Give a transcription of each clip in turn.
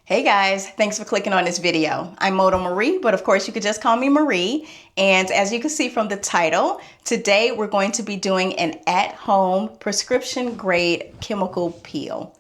Hey guys, thanks for clicking on this video. I'm Moto Marie, but of course you could just call me Marie. And as you can see from the title, today we're going to be doing an at-home prescription grade chemical peel.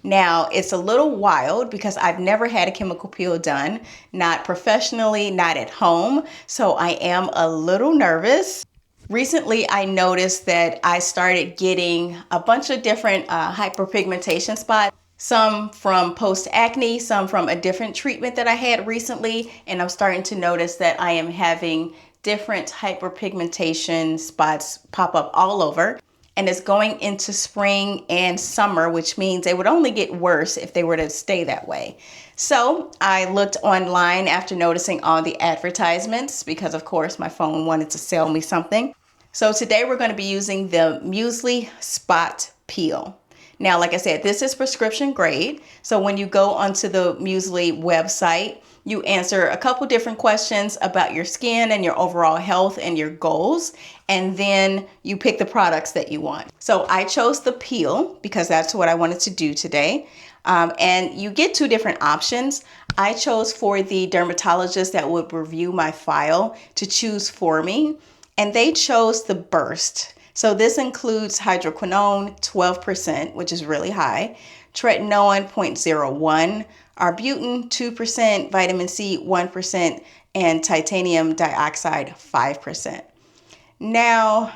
Now, it's a little wild because I've never had a chemical peel done, not professionally, not at home, so I am a little nervous. Recently, I noticed that I started getting a bunch of different hyperpigmentation spots, some from post-acne, some from a different treatment that I had recently, and I'm starting to notice that I am having different hyperpigmentation spots pop up all over. And it's going into spring and summer, which means they would only get worse if they were to stay that way. So I looked online after noticing all the advertisements because, of course, my phone wanted to sell me something. So today we're going to be using the Musely Spot Peel. Now, like I said, this is prescription grade. So when you go onto the Musely website, you answer a couple different questions about your skin and your overall health and your goals, and then you pick the products that you want. So I chose the peel because that's what I wanted to do today. And you get two different options. I chose for the dermatologist that would review my file to choose for me, and they chose the Burst. So this includes hydroquinone 12%, which is really high, tretinoin 0.01, arbutin 2%, vitamin C 1%, and titanium dioxide 5%. Now,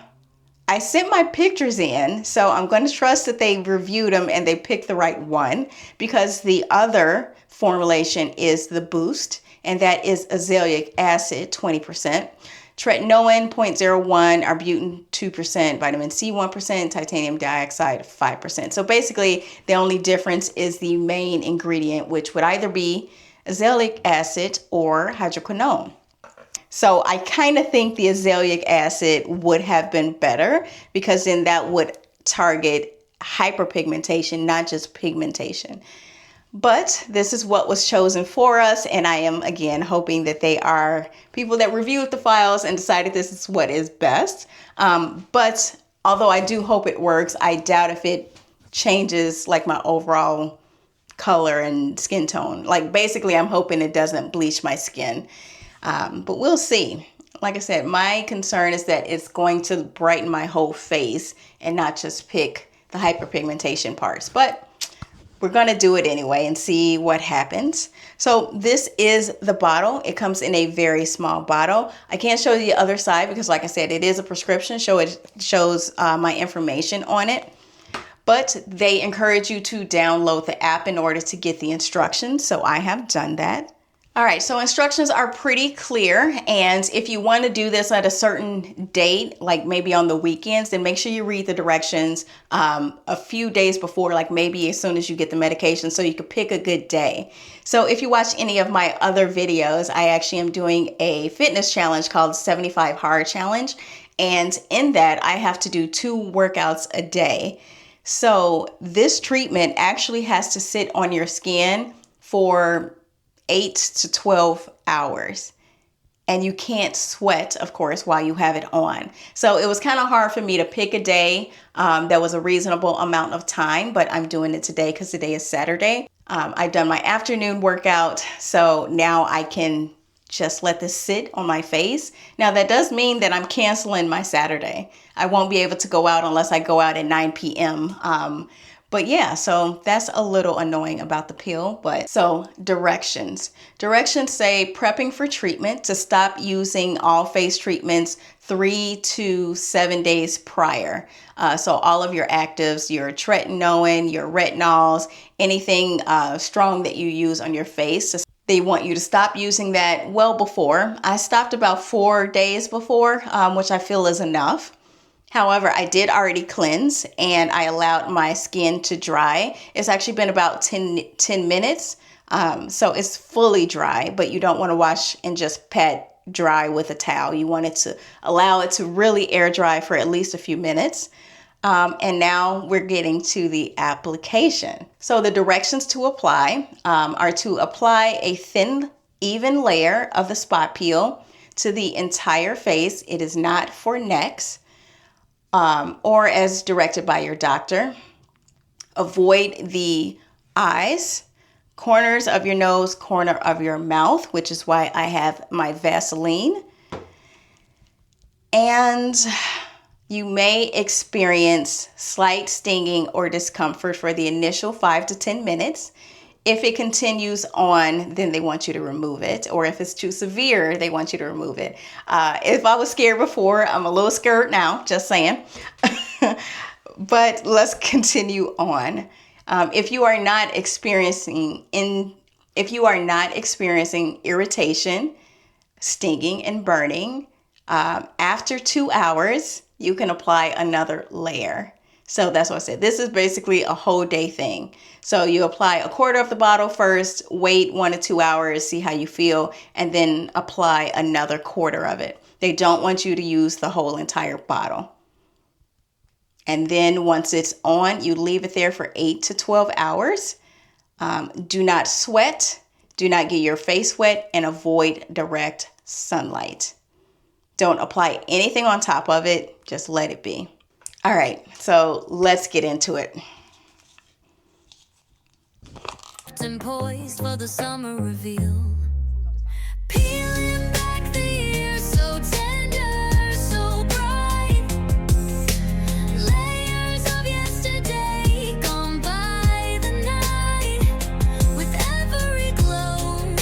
I sent my pictures in, so I'm going to trust that they reviewed them and they picked the right one, because the other formulation is the Boost, and that is azelaic acid 20%. Tretinoin 0.01, arbutin 2%, vitamin C 1%, titanium dioxide 5%. So basically, the only difference is the main ingredient, which would either be azelaic acid or hydroquinone. So I kind of think the azelaic acid would have been better, because then that would target hyperpigmentation, not just pigmentation. But this is what was chosen for us, and I am again hoping that they are people that reviewed the files and decided this is what is best. But although I do hope it works, I doubt if it changes like my overall color and skin tone. Like basically, I'm hoping it doesn't bleach my skin, but we'll see. Like I said, my concern is that it's going to brighten my whole face and not just pick the hyperpigmentation parts. But we're going to do it anyway and see what happens. So this is the bottle. It comes in a very small bottle. I can't show you the other side because, like I said, it is a prescription, so it shows my information on it. But they encourage you to download the app in order to get the instructions, so I have done that. All right, so instructions are pretty clear, and if you want to do this at a certain date, like maybe on the weekends, then make sure you read the directions a few days before, like maybe as soon as you get the medication, so you can pick a good day. So if you watch any of my other videos, I actually am doing a fitness challenge called 75 Hard Challenge, and in that I have to do 2 workouts a day. So this treatment actually has to sit on your skin for 8 to 12 hours. And you can't sweat, of course, while you have it on. So it was kind of hard for me to pick a day that was a reasonable amount of time, but I'm doing it today because today is Saturday. I've done my afternoon workout, so now I can just let this sit on my face. Now that does mean that I'm canceling my Saturday. I won't be able to go out unless I go out at 9 p.m. But yeah, so that's a little annoying about the peel. But so directions say prepping for treatment to stop using all face treatments 3 to 7 days prior. So all of your actives, your tretinoin, your retinols, anything strong that you use on your face, they want you to stop using that well before. I stopped about 4 days before, which I feel is enough. However, I did already cleanse and I allowed my skin to dry. It's actually been about 10 minutes. So it's fully dry, but you don't want to wash and just pat dry with a towel. You want it to allow it to really air dry for at least a few minutes. And now we're getting to the application. So the directions to apply are to apply a thin, even layer of the spot peel to the entire face. It is not for necks. Or as directed by your doctor. Avoid the eyes, corners of your nose, corner of your mouth, which is why I have my Vaseline. And you may experience slight stinging or discomfort for the initial 5 to 10 minutes. If it continues on, then they want you to remove it. Or if it's too severe, they want you to remove it. If I was scared before, I'm a little scared now, just saying. But let's continue on. If you are not experiencing irritation, stinging, and burning, after 2 hours, you can apply another layer. So that's what I said. This is basically a whole day thing. So you apply a quarter of the bottle first, wait 1 to 2 hours, see how you feel, and then apply another quarter of it. They don't want you to use the whole entire bottle. And then once it's on, you leave it there for 8 to 12 hours. Do not sweat, do not get your face wet, and avoid direct sunlight. Don't apply anything on top of it, just let it be. All right, so let's get into it. Poised for the summer reveal. Peeling back the years, so tender, so bright. Layers of yesterday gone by the night. With every glow,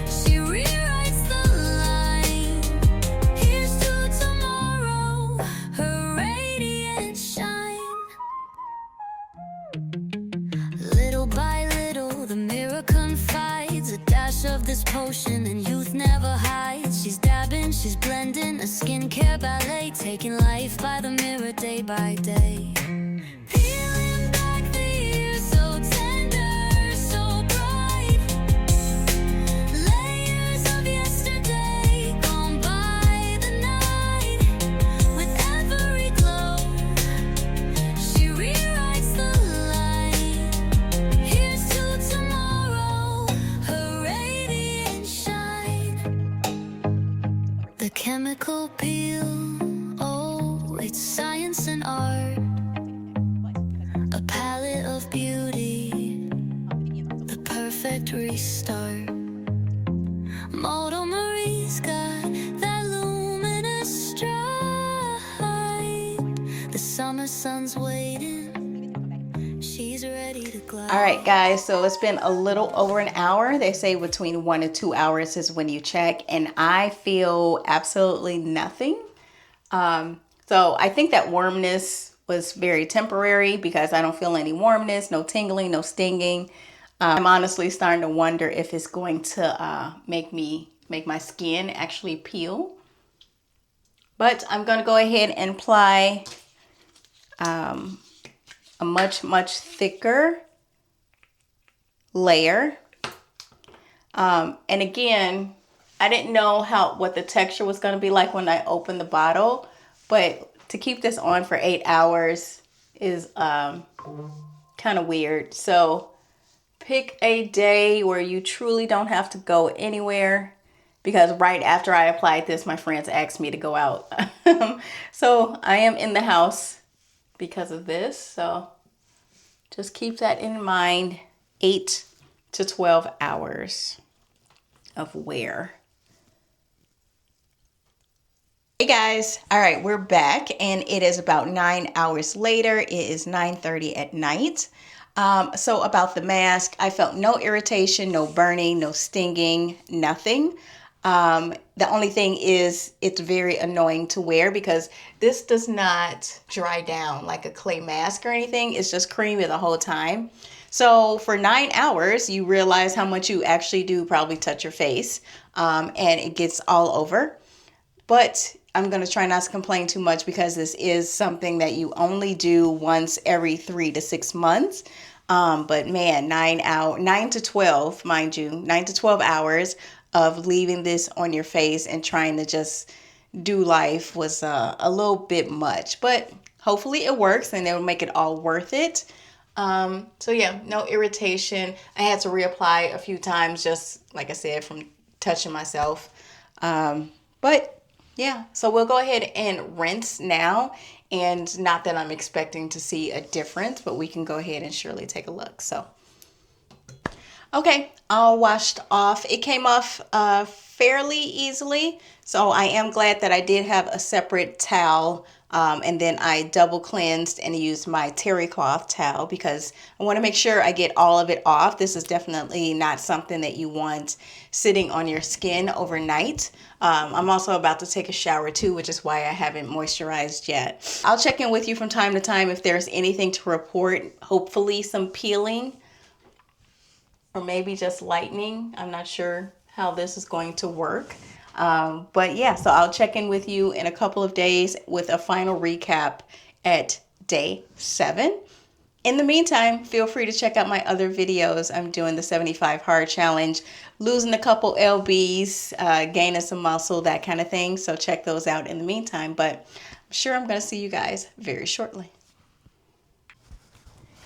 she rewrites the line. Here's to tomorrow, her radiant shine. Little by little, the mirror confides a dash of this potion, and youth never hides. She's dabbing, she's blending, a skincare ballet, taking life by the mirror day by day. Peeling back the years, so tender, so bright. Layers of yesterday gone by the night. With every glow, she rewrites the line. Here's to tomorrow, her radiant shine. The chemical peel, oh, it's science and art. A palette of beauty, the perfect restart. Moto Marie's got that luminous stripe. The summer sun's waiting, she's ready to glide. All right, guys, so it's been a little over an hour. They say between 1 to 2 hours is when you check, and I feel absolutely nothing. So I think that warmness was very temporary because I don't feel any warmness, no tingling, no stinging. I'm honestly starting to wonder if it's going to make my skin actually peel. But I'm going to go ahead and apply a much thicker layer. And again, I didn't know what the texture was going to be like when I opened the bottle, but to keep this on for 8 hours is kind of weird. So pick a day where you truly don't have to go anywhere, because right after I applied this, my friends asked me to go out. So I am in the house because of this. So just keep that in mind. 8 to 12 hours of wear. Hey guys, all right, we're back, and it is about 9 hours later. It is 9:30 at night. So about the mask, I felt no irritation, no burning, no stinging, nothing. The only thing is it's very annoying to wear because this does not dry down like a clay mask or anything. It's just creamy the whole time. So for 9 hours, you realize how much you actually do probably touch your face, and it gets all over. But I'm going to try not to complain too much because this is something that you only do once every 3 to 6 months. But man, 9 to 12, mind you, 9 to 12 hours of leaving this on your face and trying to just do life was a little bit much. But hopefully it works and it'll make it all worth it. So yeah, no irritation. I had to reapply a few times, just like I said, from touching myself. But yeah, so we'll go ahead and rinse now. And not that I'm expecting to see a difference, but we can go ahead and surely take a look. So, Okay, all washed off. It came off fairly easily, so I am glad that I did have a separate towel, and then I double cleansed and used my terry cloth towel because I want to make sure I get all of it off. This is definitely not something that you want sitting on your skin overnight. I'm also about to take a shower too, which is why I haven't moisturized yet. I'll check in with you from time to time if there's anything to report, hopefully some peeling, or maybe just lightening. I'm not sure how this is going to work. But yeah, so I'll check in with you in a couple of days with a final recap at day 7. In the meantime, feel free to check out my other videos. I'm doing the 75 hard challenge, losing a couple lbs, gaining some muscle, that kind of thing. So check those out in the meantime. But I'm sure I'm going to see you guys very shortly.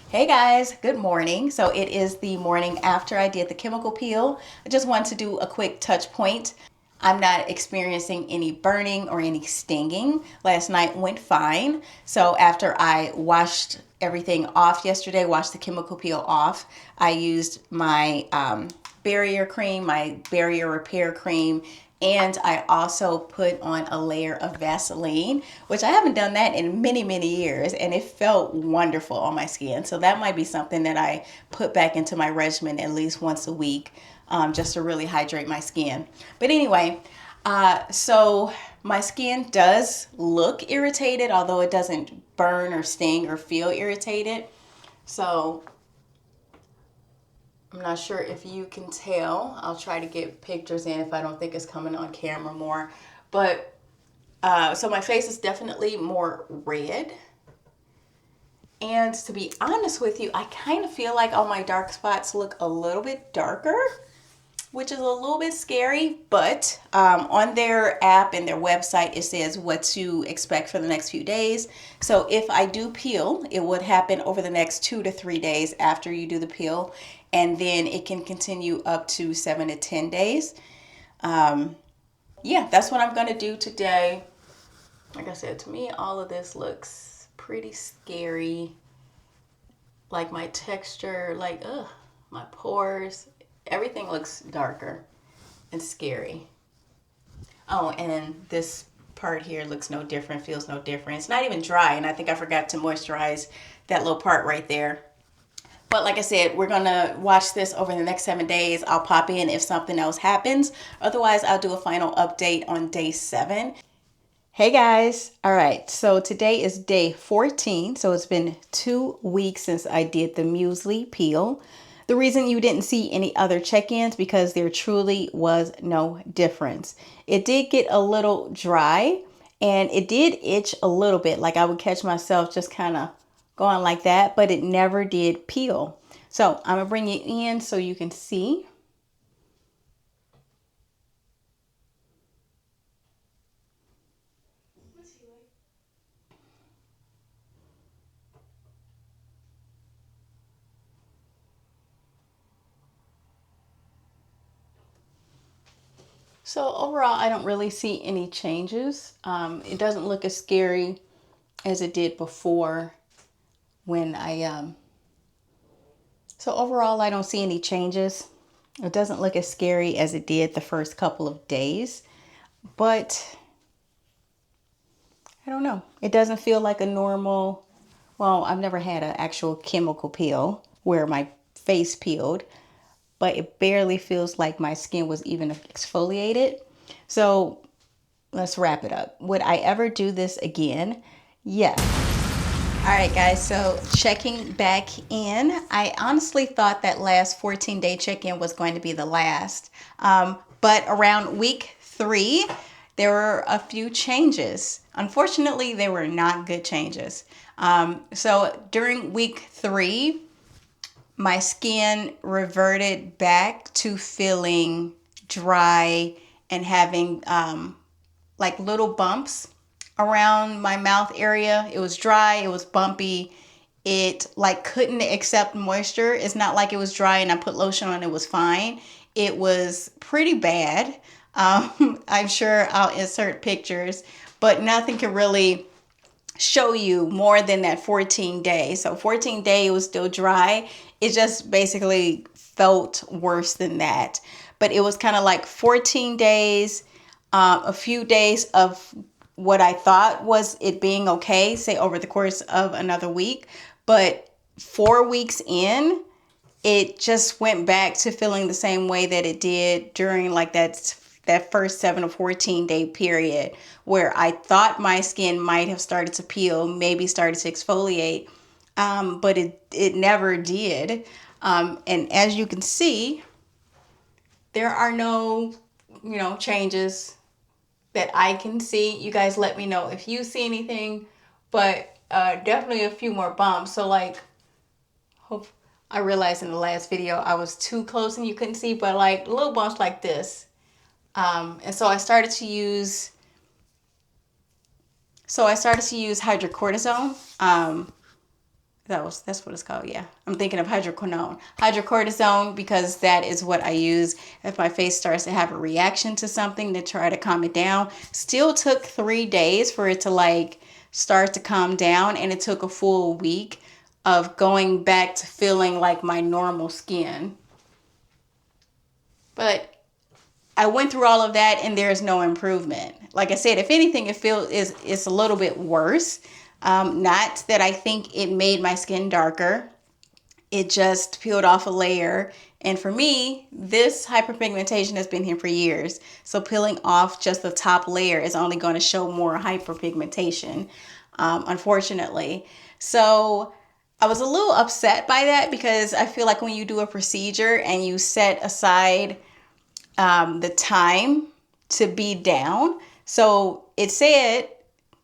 Hey guys, good morning. So it is the morning after I did the chemical peel. I just want to do a quick touch point. I'm not experiencing any burning or any stinging. Last night went fine. So after I washed everything off yesterday, washed the chemical peel off, I used my barrier cream, my barrier repair cream, and I also put on a layer of Vaseline, which I haven't done that in many, many years, and it felt wonderful on my skin. So that might be something that I put back into my regimen at least once a week, just to really hydrate my skin. But anyway, so my skin does look irritated, although it doesn't burn or sting or feel irritated. So I'm not sure if you can tell. I'll try to get pictures in if I don't think it's coming on camera more. But so my face is definitely more red. And to be honest with you, I kind of feel like all my dark spots look a little bit darker, which is a little bit scary. But on their app and their website, it says what to expect for the next few days. So if I do peel, it would happen over the next 2 to 3 days after you do the peel. And then it can continue up to 7 to 10 days. Yeah, that's what I'm going to do today. Like I said, to me, all of this looks pretty scary. Like my texture, like, my pores, everything looks darker and scary. Oh, and this part here looks no different, feels no different. It's not even dry, and I think I forgot to moisturize that little part right there. But like I said, we're going to watch this over the next 7 days. I'll pop in if something else happens. Otherwise, I'll do a final update on day 7. Hey guys. All right. So today is day 14. So it's been 2 weeks since I did the Musely peel. The reason you didn't see any other check-ins because there truly was no difference. It did get a little dry and it did itch a little bit. Like I would catch myself just kind of going like that, but it never did peel. So I'm gonna bring it in so you can see. So overall, I don't really see any changes. It doesn't look as scary as it did before when so overall, I don't see any changes. It doesn't look as scary as it did the first couple of days, but I don't know. It doesn't feel like a normal, well, I've never had an actual chemical peel where my face peeled, but it barely feels like my skin was even exfoliated. So let's wrap it up. Would I ever do this again? Yes. All right, guys, so checking back in. I honestly thought that last 14-day check-in was going to be the last. But around week 3, there were a few changes. Unfortunately, they were not good changes. So during week 3, my skin reverted back to feeling dry and having like little bumps around my mouth area. It was dry, it was bumpy, it like couldn't accept moisture. It's not like it was dry and I put lotion on, it was fine. It was pretty bad. I'm sure I'll insert pictures, but nothing can really show you more than that 14 days. So 14 days was still dry. It just basically felt worse than that. But it was kind of like 14 days, a few days of what I thought was it being okay, say over the course of another week. But 4 weeks in, it just went back to feeling the same way that it did during like that first 7 or 14 day period, where I thought my skin might have started to peel, maybe started to exfoliate, but it never did. And as you can see, there are no, changes that I can see. You guys let me know if you see anything, but definitely a few more bumps. So like, I realized in the last video I was too close and you couldn't see, but like little bumps like this. And so I started to use hydrocortisone. That's what it's called. Yeah, I'm thinking of hydrocortisone, because that is what I use if my face starts to have a reaction to something, to try to calm it down. Still took 3 days for it to like start to calm down, and it took a full week of going back to feeling like my normal skin. But I went through all of that and there's no improvement. Like I said, if anything, it's a little bit worse. Not that I think it made my skin darker. It just peeled off a layer. And for me, this hyperpigmentation has been here for years. So peeling off just the top layer is only going to show more hyperpigmentation, unfortunately. So I was a little upset by that, because I feel like when you do a procedure and you set aside the time to be down, so it said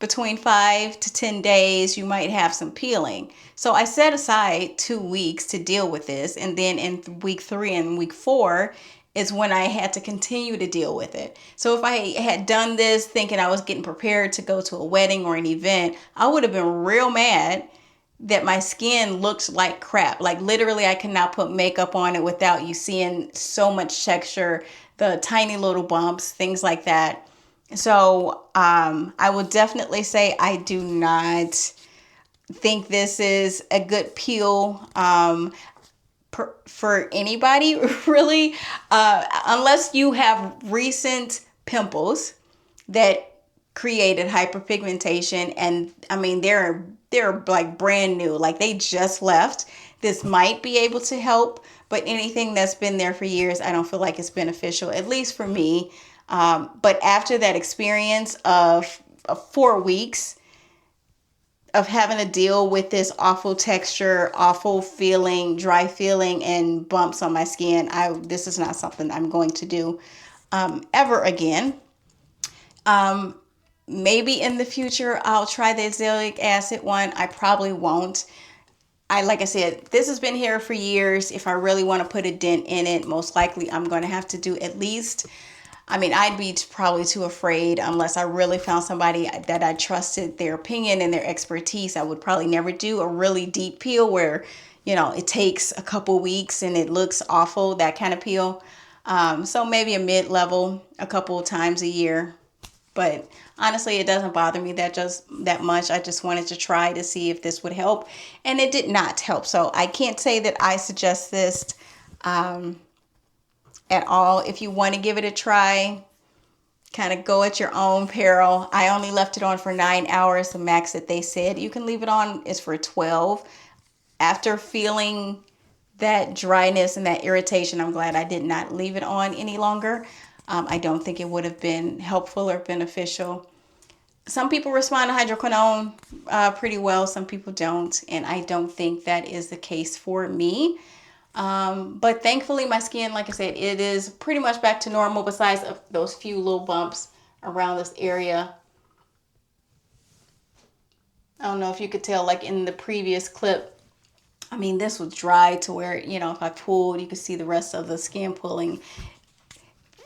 between 5 to 10 days you might have some peeling. So I set aside 2 weeks to deal with this, and then in week 3 and week 4 is when I had to continue to deal with it. So if I had done this thinking I was getting prepared to go to a wedding or an event, I would have been real mad that my skin looked like crap. Like literally I could not put makeup on it without you seeing so much texture, the tiny little bumps, things like that. So I would definitely say I do not think this is a good peel for anybody, really, unless you have recent pimples that created hyperpigmentation. And I mean, they're like brand new, like they just left. This might be able to help, but anything that's been there for years, I don't feel like it's beneficial, at least for me. But after that experience of 4 weeks of having to deal with this awful texture, awful feeling, dry feeling, and bumps on my skin, this is not something I'm going to do ever again. Maybe in the future I'll try the azelaic acid one. I probably won't. Like I said, this has been here for years. If I really want to put a dent in it, most likely I'm going to have to do at least, I'd be probably too afraid unless I really found somebody that I trusted their opinion and their expertise. I would probably never do a really deep peel where, it takes a couple weeks and it looks awful, that kind of peel. So maybe a mid-level a couple of times a year. But honestly, it doesn't bother me that much. I just wanted to try to see if this would help, and it did not help. So I can't say that I suggest this at all. If you want to give it a try, kind of go at your own peril. I only left it on for 9 hours. The max that they said you can leave it on is for 12. After feeling that dryness and that irritation, I'm glad I did not leave it on any longer. I don't think it would have been helpful or beneficial. Some people respond to hydroquinone pretty well. Some people don't. And I don't think that is the case for me. But thankfully, my skin, like I said, it is pretty much back to normal, besides those few little bumps around this area. I don't know if you could tell, like in the previous clip, this was dry to where, if I pulled, you could see the rest of the skin pulling.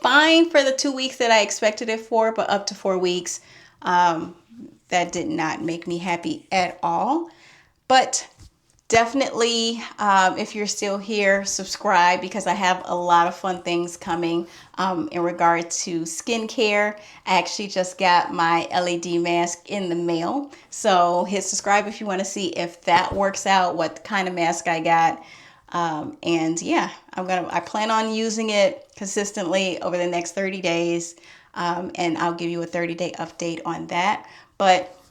Fine for the 2 weeks that I expected it for, but up to 4 weeks, that did not make me happy at all. But Definitely, if you're still here, subscribe because I have a lot of fun things coming in regard to skincare. I actually just got my LED mask in the mail. So hit subscribe if you want to see if that works out, what kind of mask I got. And yeah, I plan on using it consistently over the next 30 days. And I'll give you a 30-day update on that. But